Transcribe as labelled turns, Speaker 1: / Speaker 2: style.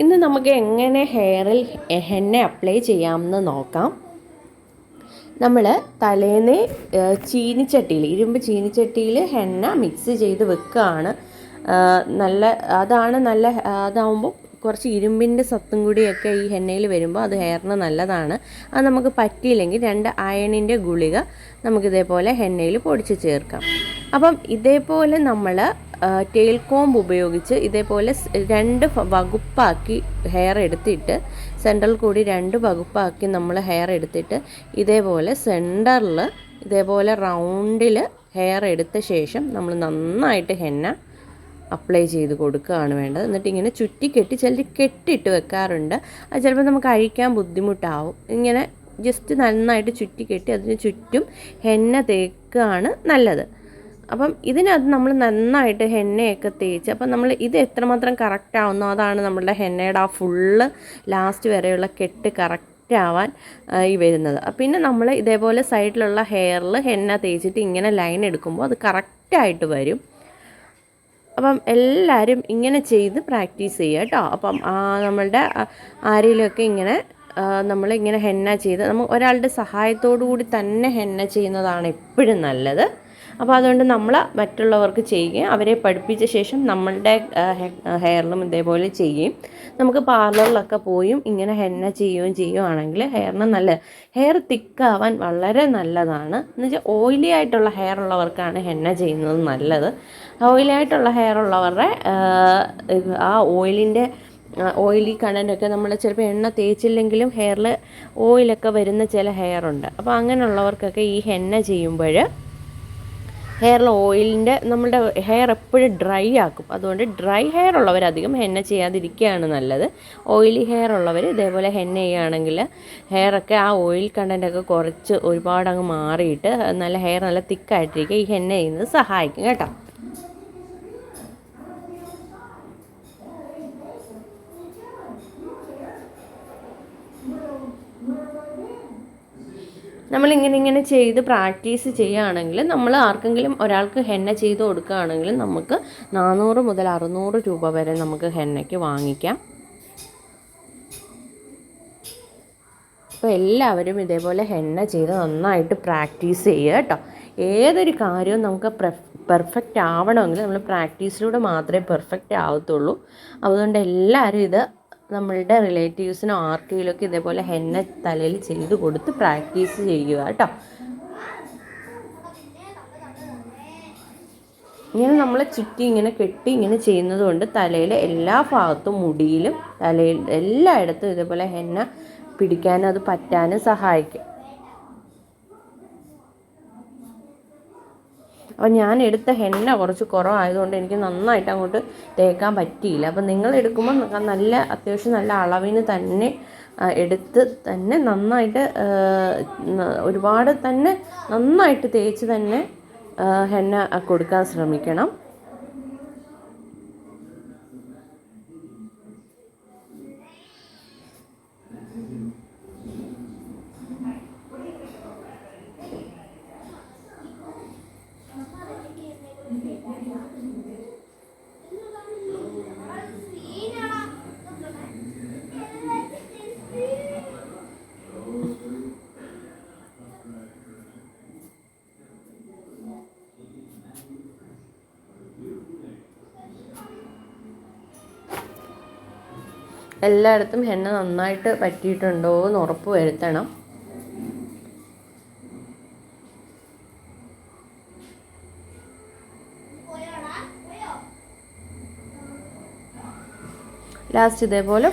Speaker 1: ഇന്ന് നമുക്ക് എങ്ങനെ ഹെയറിൽ ഹെന്ന അപ്ലൈ ചെയ്യാമെന്ന് നോക്കാം. നമ്മൾ തലേന്ന് ഇരുമ്പ് ചീനിച്ചട്ടിയിൽ ഹെന്ന മിക്സ് ചെയ്ത് വെക്കുകയാണ്. അതാകുമ്പോൾ കുറച്ച് ഇരുമ്പിൻ്റെ സത്തും കൂടിയൊക്കെ ഈ ഹെന്നയിൽ വരുമ്പോൾ അത് ഹെയറിന് നല്ലതാണ്. അത് നമുക്ക് പറ്റിയില്ലെങ്കിൽ 2 അയണിൻ്റെ ഗുളിക നമുക്കിതേപോലെ ഹെന്നയിൽ പൊടിച്ച് ചേർക്കാം. അപ്പം ഇതേപോലെ നമ്മൾ ടെയിൽ കോംബ് ഉപയോഗിച്ച് ഇതേപോലെ 2 വകുപ്പാക്കി ഹെയർ എടുത്തിട്ട് സെൻറ്ററിൽ കൂടി 2 വകുപ്പാക്കി നമ്മൾ ഹെയർ എടുത്തിട്ട് ഇതേപോലെ സെൻറ്ററിൽ ഇതേപോലെ റൗണ്ടിൽ ഹെയർ എടുത്ത ശേഷം നമ്മൾ നന്നായിട്ട് ഹെന്ന അപ്ലൈ ചെയ്ത് കൊടുക്കുകയാണ് വേണ്ടത്. എന്നിട്ട് ഇങ്ങനെ ചിലർ കെട്ടിയിട്ട് വെക്കാറുണ്ട്. അത് ചിലപ്പോൾ നമുക്ക് അഴിക്കാൻ ബുദ്ധിമുട്ടാവും. ഇങ്ങനെ ജസ്റ്റ് നന്നായിട്ട് കെട്ടി അതിന് ചുറ്റും ഹെന്ന തേക്കുകയാണ് നല്ലത്. അപ്പം ഇതിനകത്ത് നമ്മൾ നന്നായിട്ട് ഹെന്നയൊക്കെ തേച്ച് അപ്പം നമ്മൾ ഇത് എത്രമാത്രം കറക്റ്റ് ആവുന്നോ അതാണ് നമ്മളുടെ ഹെന്നയുടെ ആ ഫുള്ള് ലാസ്റ്റ് വരെയുള്ള കെട്ട് കറക്റ്റ് ആവാൻ വരുന്നത്. പിന്നെ നമ്മൾ ഇതേപോലെ സൈഡിലുള്ള ഹെയറിൽ ഹെന്ന തേച്ചിട്ട് ഇങ്ങനെ ലൈൻ എടുക്കുമ്പോൾ അത് കറക്റ്റായിട്ട് വരും. അപ്പം എല്ലാവരും ഇങ്ങനെ ചെയ്ത് പ്രാക്ടീസ് ചെയ്യുക കേട്ടോ. അപ്പം നമ്മളുടെ ആരെയിലൊക്കെ ഇങ്ങനെ നമ്മളിങ്ങനെ ഹെന്ന ചെയ്ത് ഒരാളുടെ സഹായത്തോടു കൂടി തന്നെ ഹെന്ന ചെയ്യുന്നതാണ് എപ്പോഴും നല്ലത്. അപ്പോൾ അതുകൊണ്ട് നമ്മൾ മറ്റുള്ളവർക്ക് ചെയ്യുകയും അവരെ പഠിപ്പിച്ച ശേഷം നമ്മളുടെ ഹെയറിലും ഇതേപോലെ ചെയ്യുകയും നമുക്ക് പാർലറിലൊക്കെ പോയും ഇങ്ങനെ ഹെന്ന ചെയ്യുകയാണെങ്കിൽ ഹെയർ തിക്കാവാൻ വളരെ നല്ലതാണ്. എന്നുവെച്ചാൽ ഓയിലി ആയിട്ടുള്ള ഹെയർ ഉള്ളവർക്കാണ് ഹെന്ന ചെയ്യുന്നത് നല്ലത്. ഓയിലി ആയിട്ടുള്ള ഹെയർ ഉള്ളവരുടെ ആ ഓയിലി കണ്ടൻറ്റൊക്കെ നമ്മൾ ചിലപ്പോൾ എണ്ണ തേച്ചില്ലെങ്കിലും ഹെയറിൽ ഓയിലൊക്കെ വരുന്ന ചില ഹെയറുണ്ട്. അപ്പോൾ അങ്ങനെയുള്ളവർക്കൊക്കെ ഈ ഹെന്ന ചെയ്യുമ്പോൾ ഹെയറിൽ നമ്മളുടെ ഹെയർ എപ്പോഴും ഡ്രൈ ആക്കും. അതുകൊണ്ട് ഡ്രൈ ഹെയർ ഉള്ളവരധികം ഹെന്ന ചെയ്യാതിരിക്കുകയാണ് നല്ലത്. ഓയിലി ഹെയർ ഉള്ളവർ ഇതേപോലെ ഹെന്ന ചെയ്യുകയാണെങ്കിൽ ഹെയറൊക്കെ ആ ഓയിൽ കണ്ടൻറ്റൊക്കെ കുറച്ച് ഒരുപാടങ്ങ് മാറിയിട്ട് ഹെയർ നല്ല തിക്കായിട്ടിരിക്കുക ഈ ഹെന്ന ചെയ്യുന്നത് സഹായിക്കും കേട്ടോ. നമ്മളിങ്ങനെ ചെയ്ത് പ്രാക്ടീസ് ചെയ്യുകയാണെങ്കിൽ നമ്മൾ ആർക്കെങ്കിലും ഒരാൾക്ക് ഹെന്ന ചെയ്ത് കൊടുക്കുകയാണെങ്കിൽ നമുക്ക് 400 മുതൽ 600 രൂപ വരെ നമുക്ക് ഹെന്നയ്ക്ക് വാങ്ങിക്കാം. അപ്പോൾ എല്ലാവരും ഇതേപോലെ ഹെന്ന ചെയ്ത് നന്നായിട്ട് പ്രാക്ടീസ് ചെയ്യുക കേട്ടോ. ഏതൊരു കാര്യവും നമുക്ക് പെർഫെക്റ്റ് ആവണമെങ്കിൽ നമ്മൾ പ്രാക്ടീസിലൂടെ മാത്രമേ പെർഫെക്റ്റ് ആവത്തുള്ളൂ. അതുകൊണ്ട് എല്ലാവരും ഇത് നമ്മളുടെ റിലേറ്റീവ്സിനോ ആർക്കെങ്കിലുമൊക്കെ ഇതേപോലെ ഹെന്ന തലയിൽ ചെയ്ത് കൊടുത്ത് പ്രാക്ടീസ് ചെയ്യുക കേട്ടോ. ഇങ്ങനെ നമ്മൾ ചുറ്റി ഇങ്ങനെ കെട്ടി ഇങ്ങനെ ചെയ്യുന്നത് കൊണ്ട് തലയിലെ എല്ലാ ഭാഗത്തും മുടിയിലും തലയിൽ എല്ലായിടത്തും ഇതേപോലെ ഹെന്ന പിടിക്കാനും അത് പറ്റാനും സഹായിക്കും. അപ്പോൾ ഞാൻ എടുത്ത ഹെന്ന കുറച്ച് കുറവായതുകൊണ്ട് എനിക്ക് നന്നായിട്ട് അങ്ങോട്ട് തേക്കാൻ പറ്റിയില്ല. അപ്പോൾ നിങ്ങൾ എടുക്കുമ്പോൾ അത്യാവശ്യം നല്ല അളവിന് തന്നെ എടുത്ത് തന്നെ നന്നായിട്ട് ഒരുപാട് തന്നെ നന്നായിട്ട് തേച്ച് തന്നെ ഹെന്ന കൊടുക്കാൻ ശ്രമിക്കണം. എല്ലായിടത്തും ഹെന്ന നന്നായിട്ട് പറ്റിയിട്ടുണ്ടോ എന്ന് ഉറപ്പ് വരുത്തണം. ലാസ്റ്റ് ഇതേപോലെ